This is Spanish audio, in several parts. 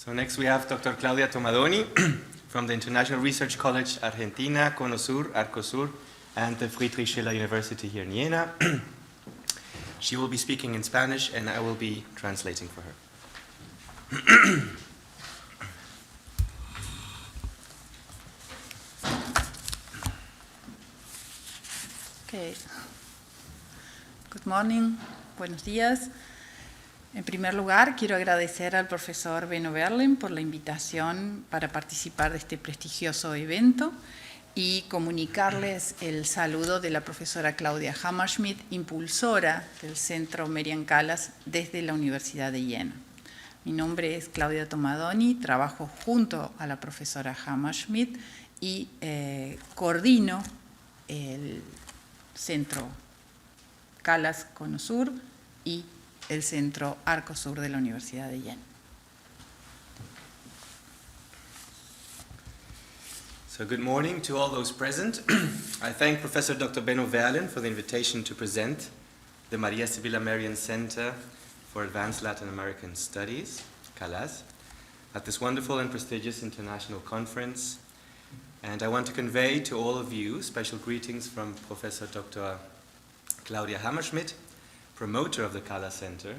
So next we have Dr. Claudia Tomadoni from the International Research College Argentina, Cono, ARCOSUR, and the Friedrich Schiller University here in Jena. She will be speaking in Spanish and I will be translating for her. Okay. Good morning, buenos días. En primer lugar, quiero agradecer al profesor Benno Berlen por la invitación para participar de este prestigioso evento y comunicarles el saludo de la profesora Claudia Hammerschmidt, impulsora del Centro Merian CALAS desde la Universidad de Jena. Mi nombre es Claudia Tomadoni, trabajo junto a la profesora Hammerschmidt y coordino el Centro CALAS Cono Sur y el Centro ARCOSUR de la Universidad de Jena. So good morning to all those present. I thank Professor Dr. Benno Berlen for the invitation to present the Maria Sibylla Merian Center for Advanced Latin American Studies, CALAS, at this wonderful and prestigious international conference. And I want to convey to all of you special greetings from Professor Dr. Claudia Hammerschmidt, promoter of the CALAS Center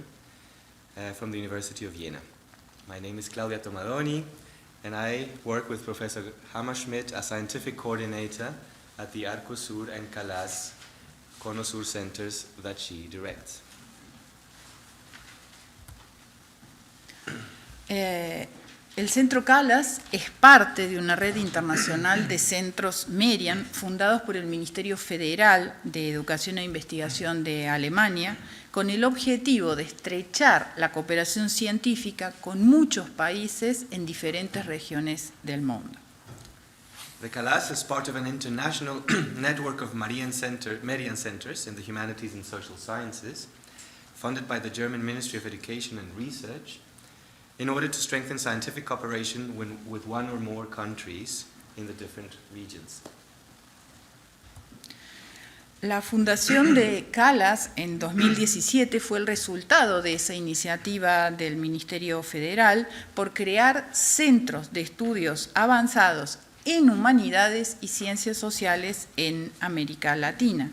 from the University of Jena. My name is Claudia Tomadoni, and I work with Professor Hammerschmidt as scientific coordinator at the ARCOSUR and CALAS Cono Sur centers that she directs. El Centro CALAS es parte de una red internacional de centros Merian fundados por el Ministerio Federal de Educación e Investigación de Alemania con el objetivo de estrechar la cooperación científica con muchos países en diferentes regiones del mundo. The CALAS is part of an international network of Merian centers in the humanities and social sciences funded by the German Ministry of Education and Research in order to strengthen scientific cooperation with one or more countries in the different regions. La fundación de CALAS en 2017 fue el resultado de esa iniciativa del Ministerio Federal por crear centros de estudios avanzados en humanidades y ciencias sociales en América Latina.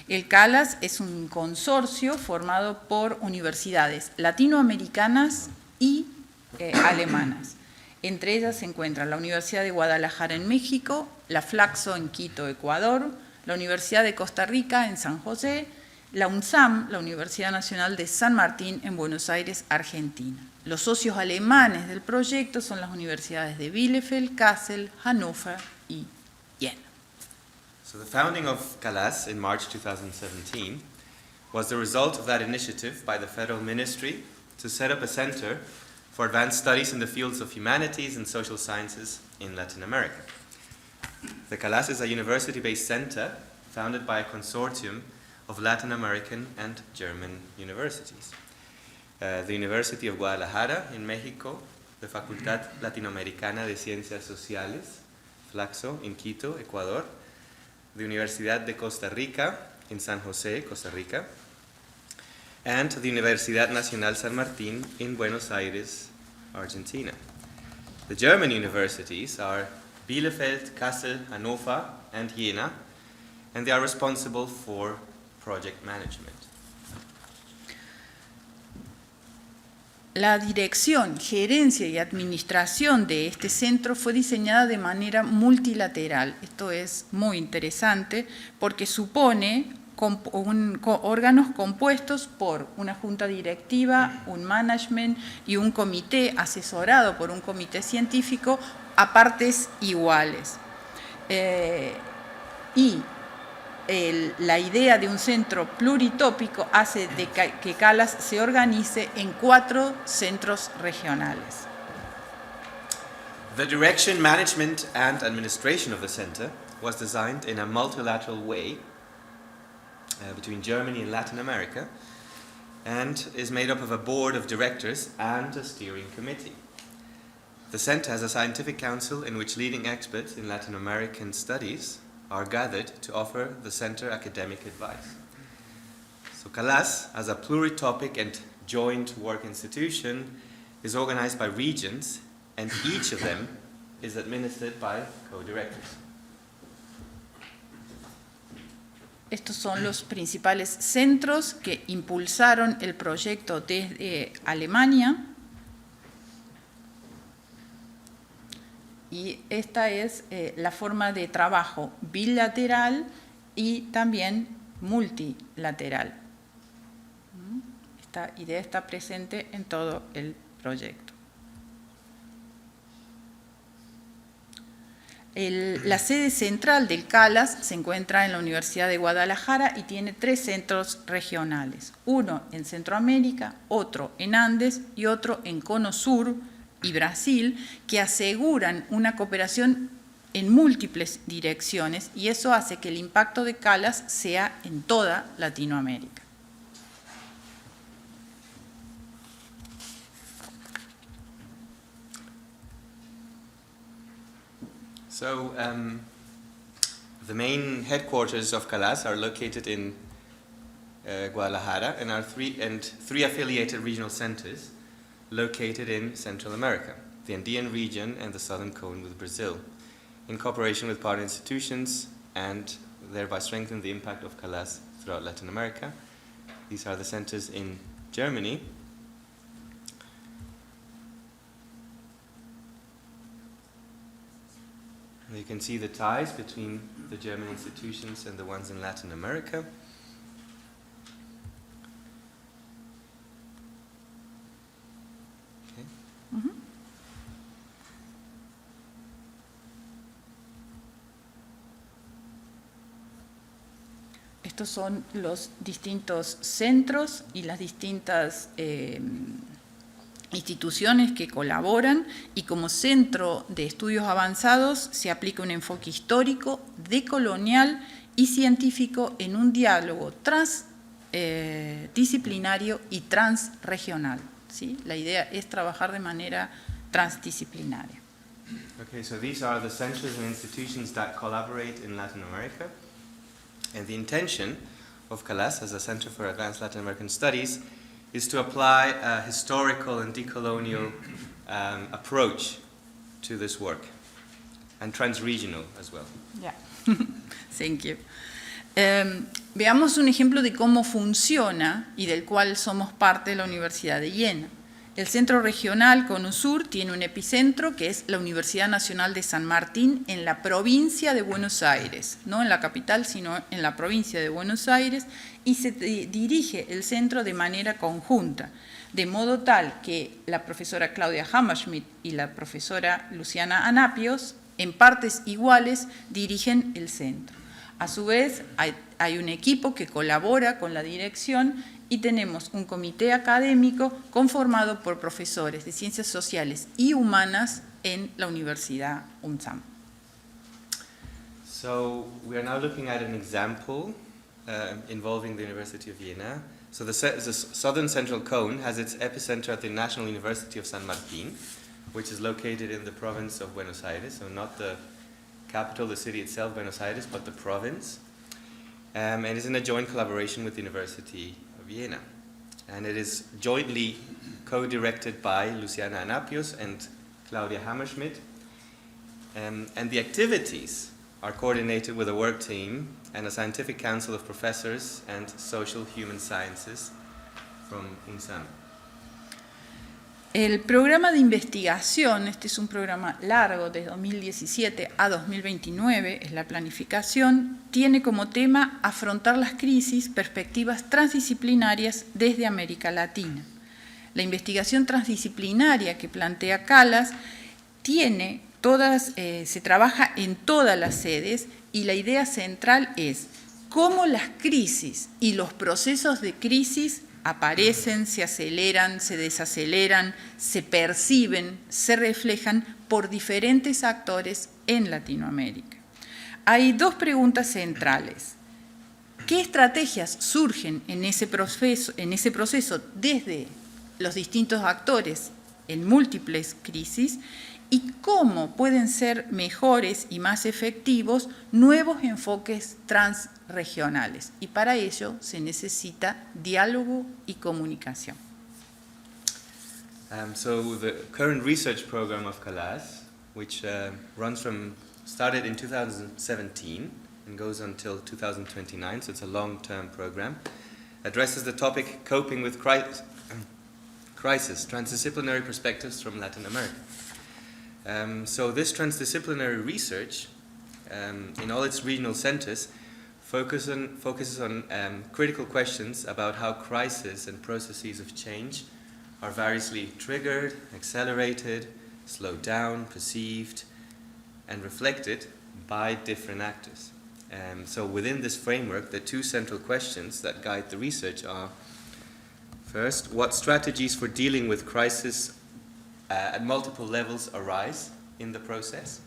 El CALAS es un consorcio formado por universidades latinoamericanas y alemanas. Entre ellas se encuentran la Universidad de Guadalajara en México, la Flaxo en Quito, Ecuador, la Universidad de Costa Rica en San José, la UNSAM, la Universidad Nacional de San Martín en Buenos Aires, Argentina. Los socios alemanes del proyecto son las universidades de Bielefeld, Kassel, Hannover y Jena. So the founding of CALAS in March 2017 was the result of that initiative by the Federal Ministry to set up a center for advanced studies in the fields of humanities and social sciences in Latin America. The CALAS is a university-based center founded by a consortium of Latin American and German universities. The University of Guadalajara in Mexico, the Facultad Latinoamericana de Ciencias Sociales, Flaxo, in Quito, Ecuador, the Universidad de Costa Rica in San José, Costa Rica, and the Universidad Nacional San Martín in Buenos Aires, Argentina. The German universities are Bielefeld, Kassel, Hannover, and Jena, and they are responsible for project management. La dirección, gerencia y administración de este centro fue diseñada de manera multilateral. Esto es muy interesante porque supone órganos compuestos por una junta directiva, un management y un comité asesorado por un comité científico a partes iguales. La idea de un centro pluritópico hace de que CALAS se organice en 4 centros regionales. The direction, management, and administration of the center was designed in a multilateral way between Germany and Latin America, and is made up of a board of directors and a steering committee. The center has a scientific council in which leading experts in Latin American studies are gathered to offer the center academic advice. So CALAS, as a pluritopic and joint work institution, is organized by regions and each of them is administered by co-directors. Estos son los principales centros que impulsaron el proyecto desde Alemania. Y esta es la forma de trabajo bilateral y también multilateral. Esta idea está presente en todo el proyecto. La sede central del CALAS se encuentra en la Universidad de Guadalajara y tiene 3 centros regionales. Uno en Centroamérica, otro en Andes y otro en Cono Sur y Brasil, que aseguran una cooperación en múltiples direcciones, y eso hace que el impacto de CALAS sea en toda Latinoamérica. So, the main headquarters of CALAS are located in Guadalajara and are three affiliated regional centers located in Central America, the Andean region and the southern cone with Brazil, in cooperation with partner institutions and thereby strengthen the impact of CALAS throughout Latin America. These are the centers in Germany. You can see the ties between the German institutions and the ones in Latin America. Okay. Uh-huh. Estos son los distintos centros y las distintas instituciones que colaboran, y como centro de estudios avanzados se aplica un enfoque histórico, decolonial y científico en un diálogo transdisciplinario y transregional. ¿Sí? La idea es trabajar de manera transdisciplinaria. Okay, so these are the centers and institutions that collaborate in Latin America, and the intention of CALAS as a Center for Advanced Latin American Studies is to apply a historical and decolonial approach to this work, and transregional as well. Yeah. Thank you. Veamos un ejemplo de cómo funciona y del cual somos parte de la Universidad de Jena. El centro regional Cono Sur tiene un epicentro que es la Universidad Nacional de San Martín en la provincia de Buenos Aires, no en la capital, sino en la provincia de Buenos Aires, y se dirige el centro de manera conjunta, de modo tal que la profesora Claudia Hammerschmidt y la profesora Luciana Anapios, en partes iguales, dirigen el centro. A su vez, hay un equipo que colabora con la dirección y tenemos un comité académico conformado por profesores de ciencias sociales y humanas en la Universidad UNSAM. So we are now looking at an example involving the University of Jena. So the southern central cone has its epicenter at the National University of San Martín, which is located in the province of Buenos Aires, so not the capital, the city itself, Buenos Aires, but the province, and is in a joint collaboration with the University of Jena. And it is jointly co-directed by Luciana Anapios and Claudia Hammerschmidt, and the activities are coordinated with a work team and a scientific council of professors and social human sciences from UNSAM. El programa de investigación, este es un programa largo de 2017 a 2029, es la planificación, tiene como tema afrontar las crisis, perspectivas transdisciplinarias desde América Latina. La investigación transdisciplinaria que plantea CALAS se trabaja en todas las sedes, y la idea central es cómo las crisis y los procesos de crisis aparecen, se aceleran, se desaceleran, se perciben, se reflejan por diferentes actores en Latinoamérica. Hay 2 preguntas centrales. ¿Qué estrategias surgen en ese proceso desde los distintos actores en múltiples crisis? ¿Y cómo pueden ser mejores y más efectivos nuevos enfoques transregionales? Y para ello se necesita diálogo y comunicación. So the current research program of CALAS, which started in 2017 and goes until 2029, so it's a long-term program, addresses the topic coping with crisis, transdisciplinary perspectives from Latin America. So this transdisciplinary research, in all its regional centers, focuses on critical questions about how crises and processes of change are variously triggered, accelerated, slowed down, perceived, and reflected by different actors. So within this framework, the two central questions that guide the research are, first, what strategies for dealing with crisis at multiple levels arise in the process?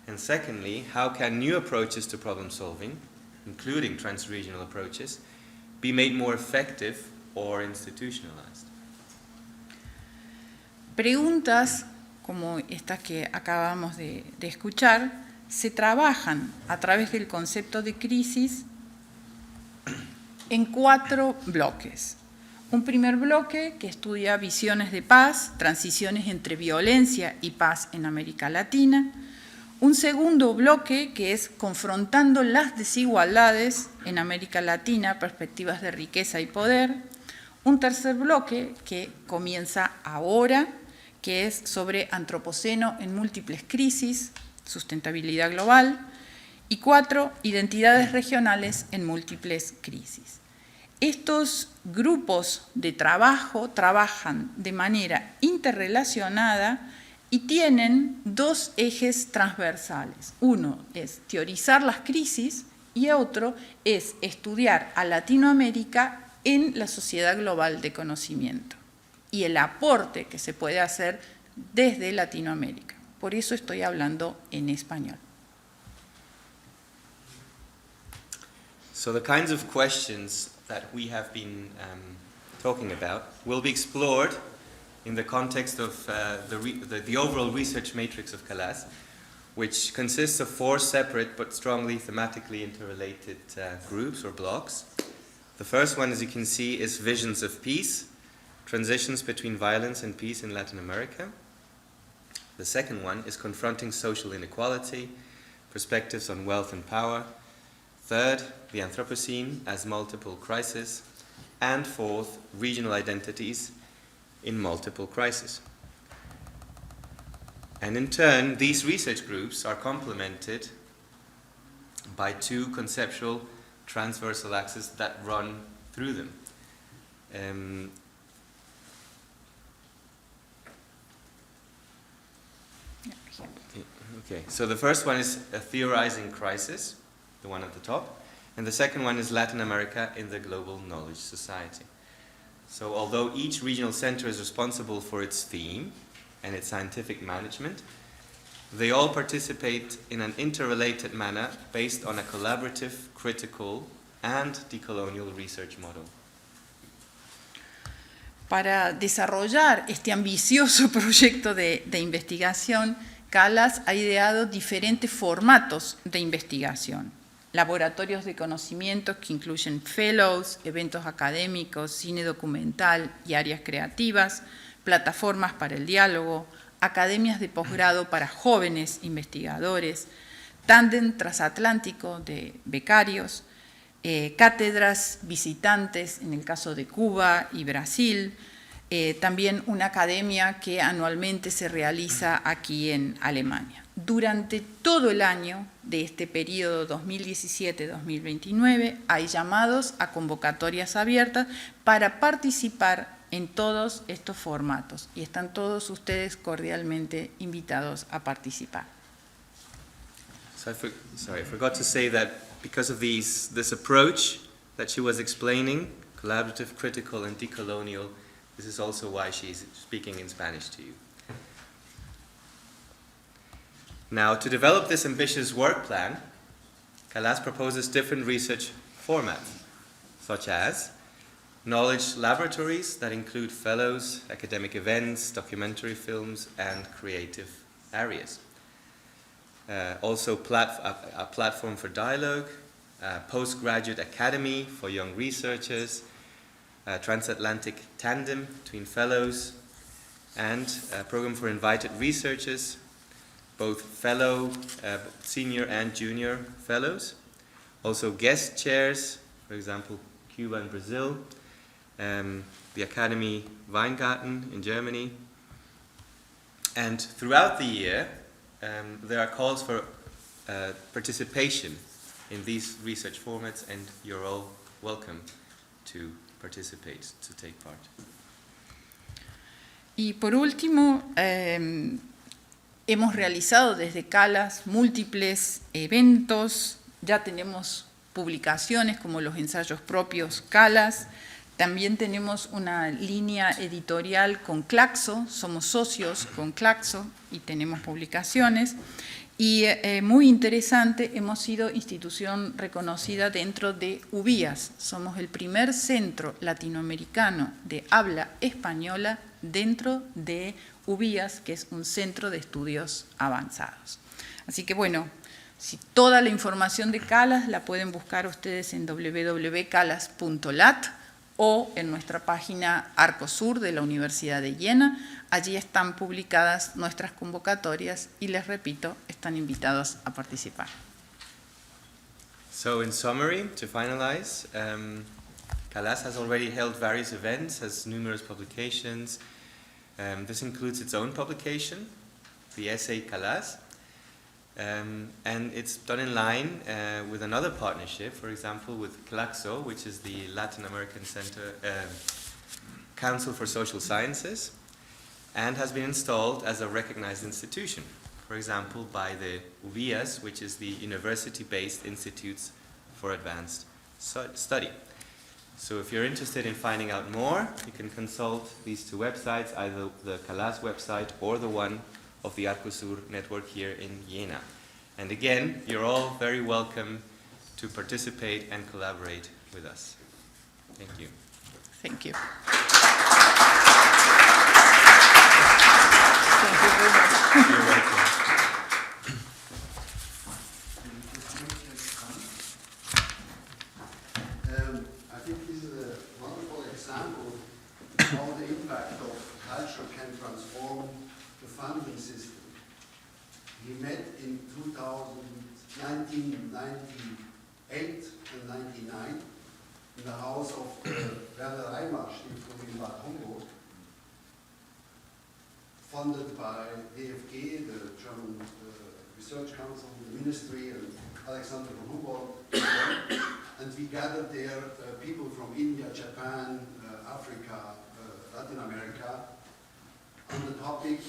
And secondly, how can new approaches to problem solving, including transregional approaches, be made more effective or institutionalized? Preguntas como estas que acabamos de escuchar se trabajan a través del concepto de crisis en 4 bloques. Un primer bloque que estudia visiones de paz, transiciones entre violencia y paz en América Latina. Un segundo bloque que es confrontando las desigualdades en América Latina, perspectivas de riqueza y poder. Un tercer bloque que comienza ahora, que es sobre antropoceno en múltiples crisis, sustentabilidad global. Y 4, identidades regionales en múltiples crisis. Estos grupos de trabajo trabajan de manera interrelacionada y tienen 2 ejes transversales. Uno es teorizar las crisis y otro es estudiar a Latinoamérica en la sociedad global de conocimiento y el aporte que se puede hacer desde Latinoamérica. Por eso estoy hablando en español. So the kinds of questions that we have been talking about will be explored in the context of the overall research matrix of CALAS, which consists of 4 separate but strongly thematically interrelated groups or blocks. The first one, as you can see, is Visions of Peace, Transitions between Violence and Peace in Latin America. The second one is Confronting Social Inequality, Perspectives on Wealth and Power. Third, the Anthropocene as Multiple Crises. And fourth, Regional Identities in Multiple Crises. And in turn, these research groups are complemented by 2 conceptual transversal axes that run through them. Okay, so the first one is a theorizing crisis, the one at the top, and the second one is Latin America in the global knowledge society. So although each regional center is responsible for its theme and its scientific management, they all participate in an interrelated manner based on a collaborative, critical, and decolonial research model. Para desarrollar este ambicioso proyecto de investigación, CALAS ha ideado diferentes formatos de investigación. Laboratorios de conocimientos que incluyen fellows, eventos académicos, cine documental y áreas creativas, plataformas para el diálogo, academias de posgrado para jóvenes investigadores, tándem transatlántico de becarios, cátedras visitantes en el caso de Cuba y Brasil, también una academia que anualmente se realiza aquí en Alemania. Durante todo el año de este periodo 2017-2029 hay llamados a convocatorias abiertas para participar en todos estos formatos y están todos ustedes cordialmente invitados a participar. So I forgot to say that because of this approach that she was explaining, collaborative, critical, and decolonial, this is also why she's speaking in Spanish to you. Now, to develop this ambitious work plan, CALAS proposes different research formats, such as knowledge laboratories that include fellows, academic events, documentary films, and creative areas. Also a platform for dialogue, a postgraduate academy for young researchers, a transatlantic tandem between fellows, and a program for invited researchers, both fellow, senior and junior fellows. Also guest chairs, for example, Cuba and Brazil, the Academy Weingarten in Germany. And throughout the year, there are calls for participation in these research formats, and you're all welcome to participate, to take part. Y por último, hemos realizado desde CALAS múltiples eventos, ya tenemos publicaciones como los ensayos propios CALAS, también tenemos una línea editorial con Claxo, somos socios con Claxo y tenemos publicaciones. Y muy interesante, hemos sido institución reconocida dentro de UBIAS. Somos el primer centro latinoamericano de habla española dentro de UBIAS, que es un centro de estudios avanzados. Así que bueno, si toda la información de CALAS la pueden buscar ustedes en www.calas.lat o en nuestra página ARCOSUR de la Universidad de Jena. Allí están publicadas nuestras convocatorias y les repito, están invitados a participar. So in summary, to finalize, CALAS has already held various events, has numerous publications. This includes its own publication, the essay CALAS, and it's done in line with another partnership, for example, with CLACSO, which is the Latin American Center Council for Social Sciences, and has been installed as a recognized institution, for example, by the UBIAS, which is the University-Based Institutes for Advanced Study. So if you're interested in finding out more, you can consult these two websites, either the CALAS website or the one of the ARCOSUR network here in Jena. And again, you're all very welcome to participate and collaborate with us. Thank you. Thank you. Thank you very much. You're welcome. I think this is a wonderful example of how the impact of culture can transform the funding system. We met in 1998 and 99 in the house of Werner Reimer Stiftung in Bad Homburg, funded by DFG, the German Research Council, the Ministry, and Alexander von Humboldt. And we gathered there people from India, Japan, Africa, Latin America, on the topic,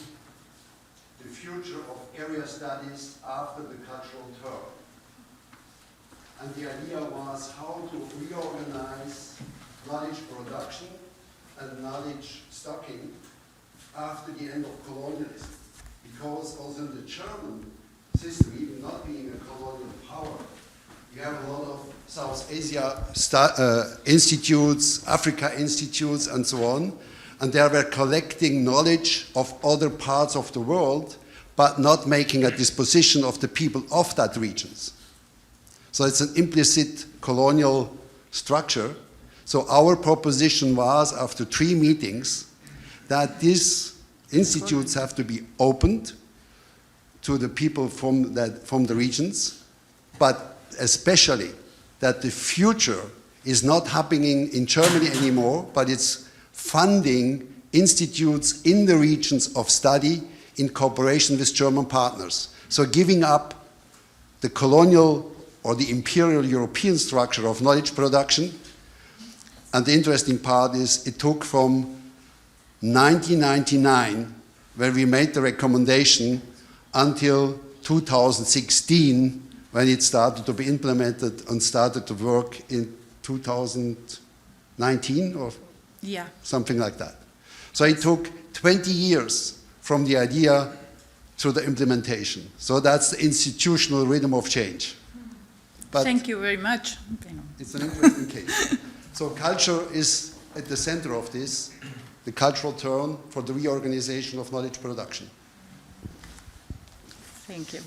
the future of area studies after the cultural turn. And the idea was how to reorganize knowledge production and knowledge stocking after the end of colonialism. Because also in the German system, even not being a colonial power, you have a lot of South Asia institutes, Africa institutes, and so on. And they were collecting knowledge of other parts of the world, but not making a disposition of the people of that regions. So it's an implicit colonial structure. So our proposition was, after 3 meetings, that these institutes have to be opened to the people from the regions, but especially that the future is not happening in Germany anymore, but it's funding institutes in the regions of study in cooperation with German partners. So giving up the colonial or the imperial European structure of knowledge production. And the interesting part is it took from 1999, where we made the recommendation, until 2016, when it started to be implemented and started to work in 2019 or something like that. So it took 20 years from the idea to the implementation. So that's the institutional rhythm of change. But thank you very much. It's an interesting case. So culture is at the center of this, the cultural turn for the reorganization of knowledge production. Thank you.